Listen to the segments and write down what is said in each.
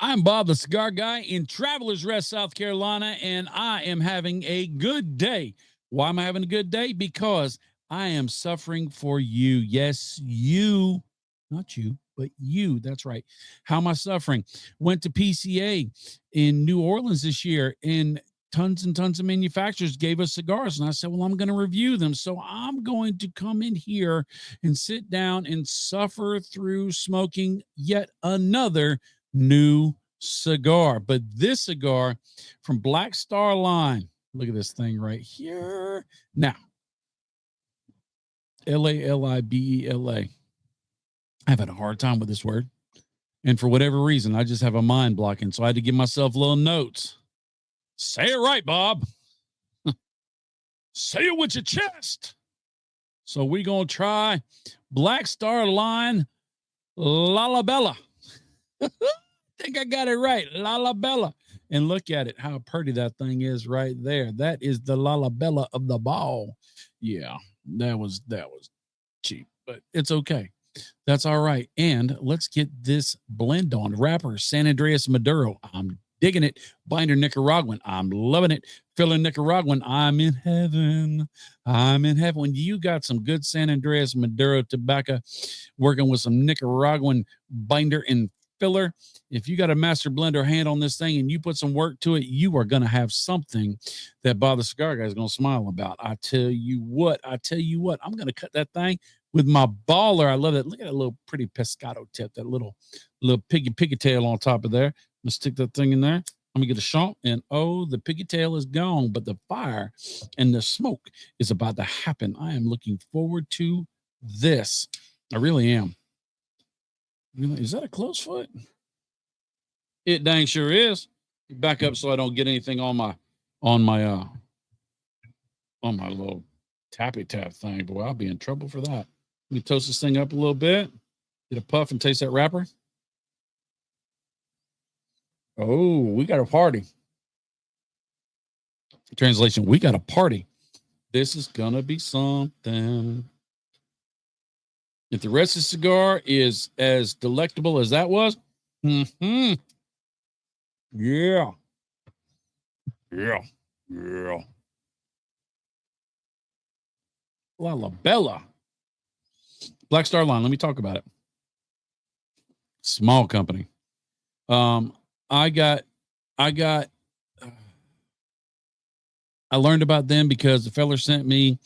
I'm Bob, the cigar guy in Travelers Rest, South Carolina, and I am having a good day. Why am I having a good day? Because I am suffering for you. Yes, you, not you, but you. That's right. How am I suffering? Went to PCA in New Orleans this year, and tons and tons of manufacturers gave us cigars. And I said, well, I'm going to review them. So I'm going to come in here and sit down and suffer through smoking yet another new cigar. But this cigar from Black Star Line, look at this thing right here. Now, Lalibela. I've had a hard time with this word. And for whatever reason, I just have a mind blocking. So I had to give myself little notes. Say it right, Bob. Say it with your chest. So we're going to try Black Star Line Lalibela. I think I got it right. Lalibela. And look at it, how pretty that thing is right there. That is the Lalibela of the ball. Yeah, that was cheap, but it's okay. That's all right. And let's get this blend on. Wrapper, San Andreas Maduro. I'm digging it. Binder, Nicaraguan. I'm loving it. Filler, Nicaraguan. I'm in heaven. I'm in heaven. When you got some good San Andreas Maduro tobacco, working with some Nicaraguan binder and filler, if you got a master blender hand on this thing and you put some work to it, you are going to have something that Bob the Cigar Guy is going to smile about. I tell you what, I'm going to cut that thing with my baller. I love it. Look at that little pretty pescado tip, that little piggy tail on top of there. Let's stick that thing in there. I'm going to get a shot, and oh, the piggy tail is gone, but the fire and the smoke is about to happen. I am looking forward to this. I really am. Is that a close foot? It dang sure is. Back up so I don't get anything on my little tappy tap thing. Boy, I'll be in trouble for that. Let me toast this thing up a little bit. Get a puff and taste that wrapper. Oh, we got a party. Translation, we got a party. This is gonna be something. If the rest of the cigar is as delectable as that was, yeah. Lalibela. Black Star Line, let me talk about it. Small company. I learned about them because the fella sent me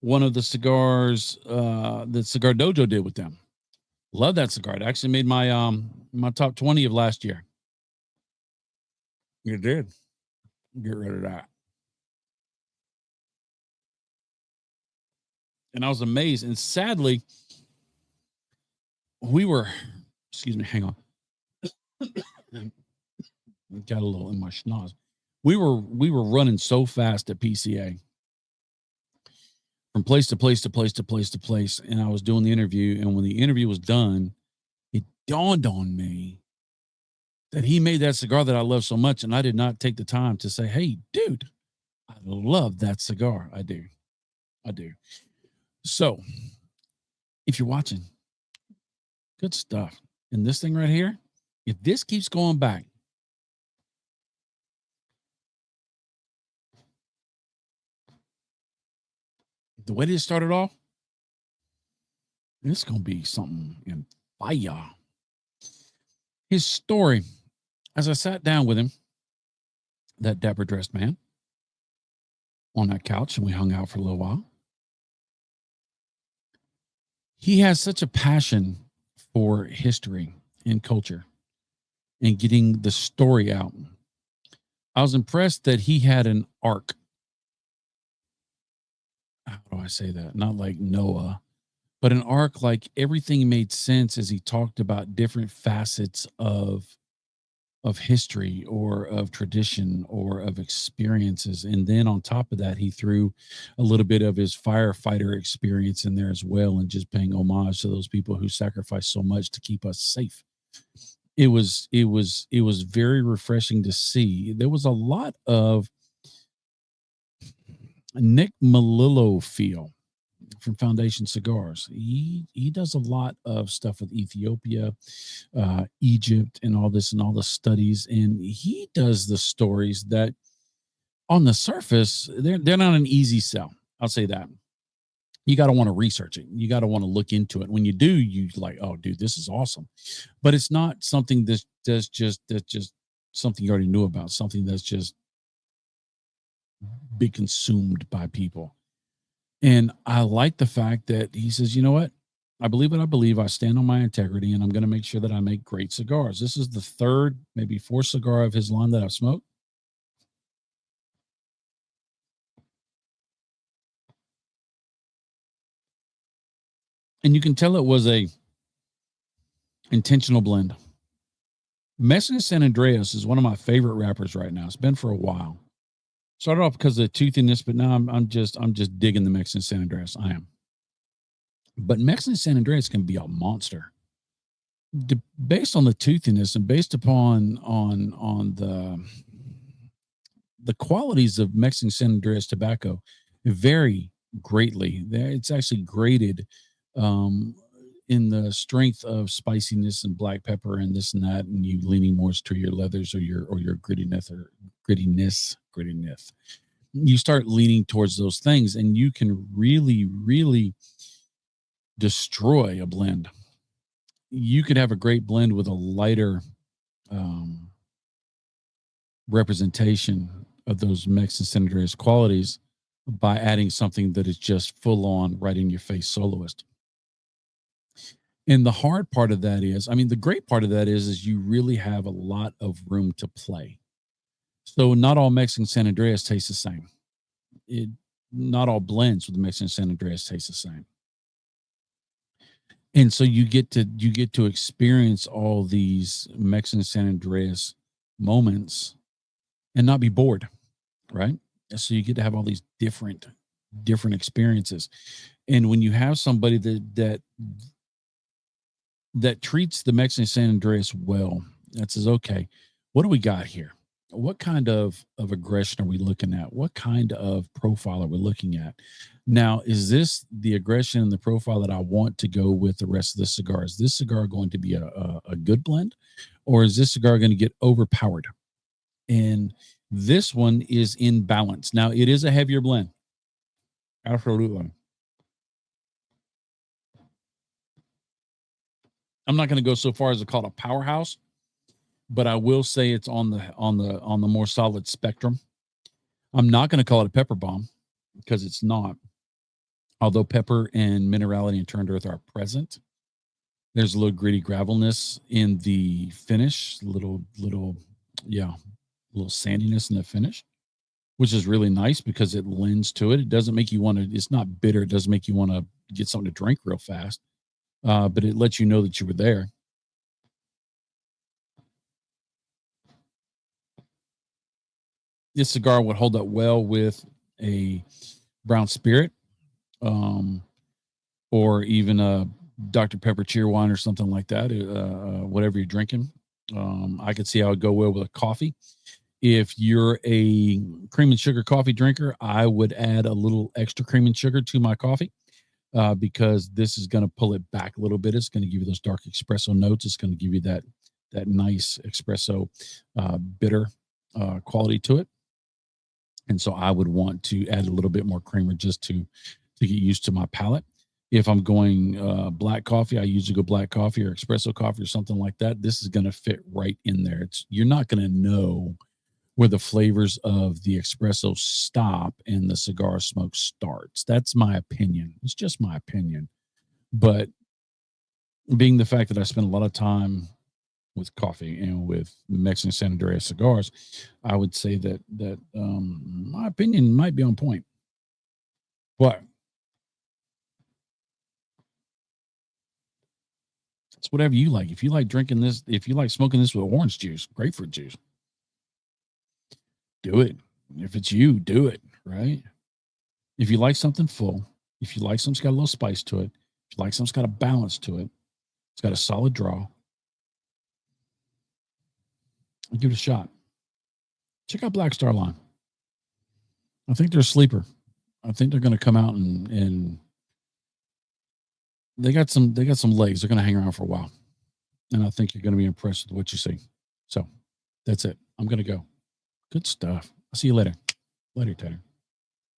one of the cigars that Cigar Dojo did with them. Love that cigar. It actually made my my top 20 of last year. It did. Get rid of that. And I was amazed. And sadly, excuse me, hang on. Got a little in my schnoz. We were running so fast at PCA. From place to place to place to place to place. And I was doing the interview. And when the interview was done, it dawned on me that he made that cigar that I love so much. And I did not take the time to say, hey, dude, I love that cigar. I do. So if you're watching, good stuff. And this thing right here, if this keeps going back, the way this started off, it's going to be something in fire. His story, as I sat down with him, that dapper dressed man, on that couch, and we hung out for a little while. He has such a passion for history and culture and getting the story out. I was impressed that he had an arc. How do I say that? Not like Noah, but an arc like everything made sense as he talked about different facets of history or of tradition or of experiences. And then on top of that, he threw a little bit of his firefighter experience in there as well, and just paying homage to those people who sacrificed so much to keep us safe. It was very refreshing to see. There was a lot of Nick Melillo feel from Foundation Cigars. He does a lot of stuff with Ethiopia, Egypt, and all this and all the studies. And he does the stories that on the surface, they're not an easy sell. I'll say that. You got to want to research it. You got to want to look into it. When you do, you like, oh, dude, this is awesome. But it's not something that's just something you already knew about, something that's just be consumed by people. And I like the fact that he says, you know what? I believe what I believe. I stand on my integrity, and I'm going to make sure that I make great cigars. This is the third, maybe fourth cigar of his line that I've smoked. And you can tell it was a intentional blend. Mexican San Andreas is one of my favorite wrappers right now. It's been for a while. Started off because of the toothiness, but now I'm just digging the Mexican San Andreas. I am. But Mexican San Andreas can be a monster. Based on the toothiness and based upon on the qualities of Mexican San Andreas tobacco vary greatly. It's actually graded in the strength of spiciness and black pepper and this and that, and you leaning more to your leathers or your grittiness. You start leaning towards those things, and you can really destroy a blend. You could have a great blend with a lighter representation of those Mexican San Andreas qualities by adding something that is just full on right in your face soloist. And the hard part of that is, I mean, the great part of that is you really have a lot of room to play. So not all Mexican San Andreas taste the same. Not all blends with Mexican San Andreas taste the same. And so you get to experience all these Mexican San Andreas moments and not be bored, right? So you get to have all these different experiences. And when you have somebody that treats the Mexican San Andreas well, that says, okay, what do we got here? What kind of aggression are we looking at? What kind of profile are we looking at? Now, is this the aggression and the profile that I want to go with the rest of the cigar? Is this cigar going to be a good blend, or is this cigar going to get overpowered? And this one is in balance. Now, it is a heavier blend. Absolutely. I'm not going to go so far as to call it a powerhouse, but I will say it's on the more solid spectrum. I'm not going to call it a pepper bomb because it's not. Although pepper and minerality and turned earth are present, there's a little gritty gravelness in the finish, little sandiness in the finish, which is really nice because it lends to it. It doesn't make you want to. It's not bitter. It doesn't make you want to get something to drink real fast, but it lets you know that you were there. This cigar would hold up well with a brown spirit, or even a Dr. Pepper cheer wine or something like that. Whatever you're drinking, I could see how it would go well with a coffee. If you're a cream and sugar coffee drinker, I would add a little extra cream and sugar to my coffee, because this is going to pull it back a little bit. It's going to give you those dark espresso notes. It's going to give you that nice espresso bitter quality to it. And so I would want to add a little bit more creamer just to get used to my palate. If I'm going black coffee, I usually go black coffee or espresso coffee or something like that. This is going to fit right in there. You're not going to know where the flavors of the espresso stop and the cigar smoke starts. That's my opinion. It's just my opinion. But being the fact that I spend a lot of time with coffee and with Mexican San Andreas cigars, I would say that my opinion might be on point. But it's whatever you like. If you like drinking this, if you like smoking this with orange juice, grapefruit juice, do it. If it's you, do it, right? If you like something full, if you like something's got a little spice to it, if you like something's got a balance to it, it's got a solid draw, give it a shot. Check out Black Star line. I think they're a sleeper. I think they're going to come out and they got some legs. They're going to hang around for a while. And I think you're going to be impressed with what you see. So that's it. I'm going to go. Good stuff. I'll see you later. Later, Tater.